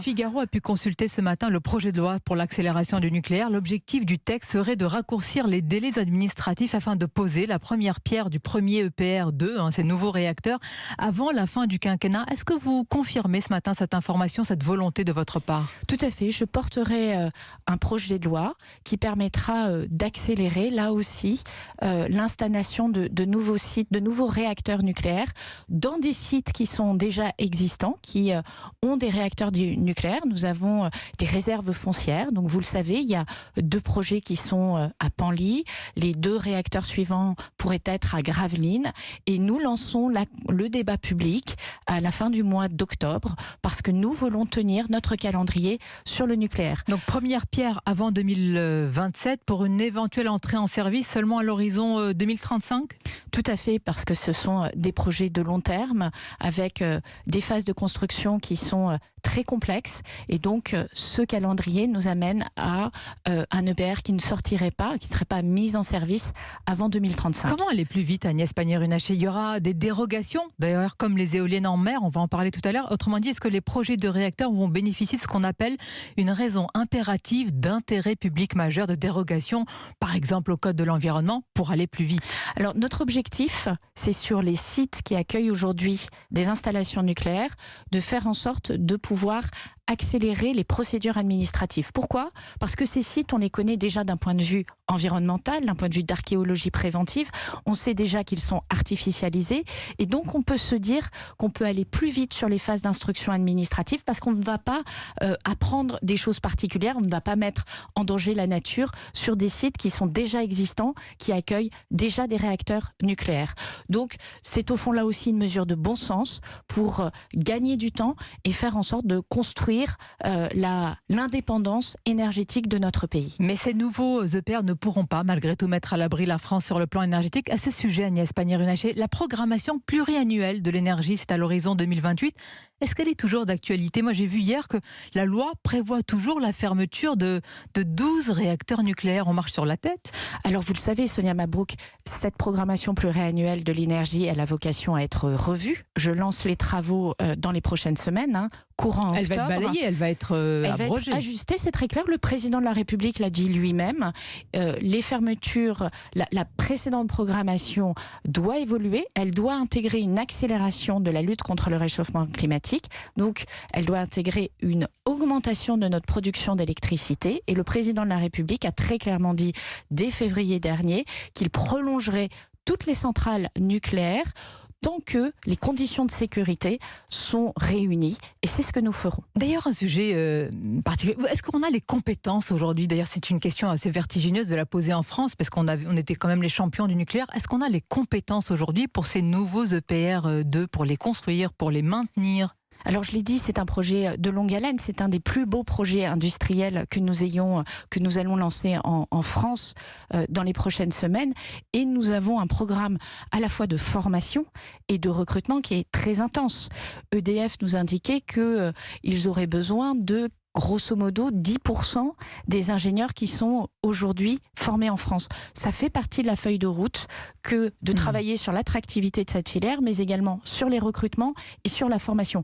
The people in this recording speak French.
Figaro a pu consulter ce matin le projet de loi pour l'accélération du nucléaire. L'objectif du texte serait de raccourcir les délais administratifs afin de poser la première pierre du premier EPR2, ces nouveaux réacteurs, avant la fin du quinquennat. Est-ce que vous confirmez ce matin cette information, cette volonté de votre part? Tout à fait, je porterai un projet de loi qui permettra d'accélérer là aussi l'installation de nouveaux sites, de nouveaux réacteurs nucléaires dans des sites qui sont déjà existants, qui ont des réacteurs nucléaires. Nous avons des réserves foncières, donc vous le savez, il y a 2 projets qui sont à Penly, les 2 réacteurs suivants pourraient être à Gravelines, et nous lançons le débat public à la fin du mois d'octobre, parce que nous voulons tenir notre calendrier sur le nucléaire. Donc première pierre avant 2027 pour une éventuelle entrée en service seulement à l'horizon 2035 ? Tout à fait, parce que ce sont des projets de long terme, avec des phases de construction qui sont très complexes, et donc ce calendrier nous amène à un EPR qui ne sortirait pas, qui ne serait pas mis en service avant 2035. Comment aller plus vite, Agnès Pannier-Runacher? Il y aura des dérogations, d'ailleurs comme les éoliennes en mer, on va en parler tout à l'heure. Autrement dit, est-ce que les projets de réacteurs vont bénéficier de ce qu'on appelle une raison impérative d'intérêt public majeur, de dérogation, par exemple au Code de l'environnement, pour aller plus vite? Alors notre objectif, c'est sur les sites qui accueillent aujourd'hui des installations nucléaires, de faire en sorte de pouvoir accélérer les procédures administratives. Pourquoi ? Parce que ces sites, on les connaît déjà d'un point de vue environnemental, d'un point de vue d'archéologie préventive. On sait déjà qu'ils sont artificialisés, et donc on peut se dire qu'on peut aller plus vite sur les phases d'instruction administrative, parce qu'on ne va pas apprendre des choses particulières, on ne va pas mettre en danger la nature sur des sites qui sont déjà existants, qui accueillent déjà des réacteurs nucléaires. Donc c'est au fond là aussi une mesure de bon sens pour gagner du temps et faire en sorte de construire l'indépendance énergétique de notre pays. Mais ces nouveaux EPR ne pourront pas, malgré tout, mettre à l'abri la France sur le plan énergétique. À ce sujet, Agnès Pannier-Runacher, la programmation pluriannuelle de l'énergie, c'est à l'horizon 2028. Est-ce qu'elle est toujours d'actualité? Moi, j'ai vu hier que la loi prévoit toujours la fermeture de 12 réacteurs nucléaires. On marche sur la tête. Alors, vous le savez, Sonia Mabrouk, cette programmation pluriannuelle de l'énergie, elle a vocation à être revue. Je lance les travaux dans les prochaines semaines, courant elle octobre. Elle va être balayée, elle va être abrogée. Elle va être ajustée, c'est très clair. Le président de la République l'a dit lui-même. Les fermetures, la précédente programmation doit évoluer. Elle doit intégrer une accélération de la lutte contre le réchauffement climatique. Donc, elle doit intégrer une augmentation de notre production d'électricité. Et le président de la République a très clairement dit, dès février dernier, qu'il prolongerait toutes les centrales nucléaires tant que les conditions de sécurité sont réunies. Et c'est ce que nous ferons. D'ailleurs, un sujet particulier. Est-ce qu'on a les compétences aujourd'hui? D'ailleurs, c'est une question assez vertigineuse de la poser en France, parce qu'on était quand même les champions du nucléaire. Est-ce qu'on a les compétences aujourd'hui pour ces nouveaux EPR2, pour les construire, pour les maintenir? Alors je l'ai dit, c'est un projet de longue haleine, c'est un des plus beaux projets industriels que nous allons lancer en France dans les prochaines semaines, et nous avons un programme à la fois de formation et de recrutement qui est très intense. EDF nous indiquait qu'ils auraient besoin de grosso modo 10% des ingénieurs qui sont aujourd'hui formés en France. Ça fait partie de la feuille de route que de travailler sur l'attractivité de cette filière, mais également sur les recrutements et sur la formation.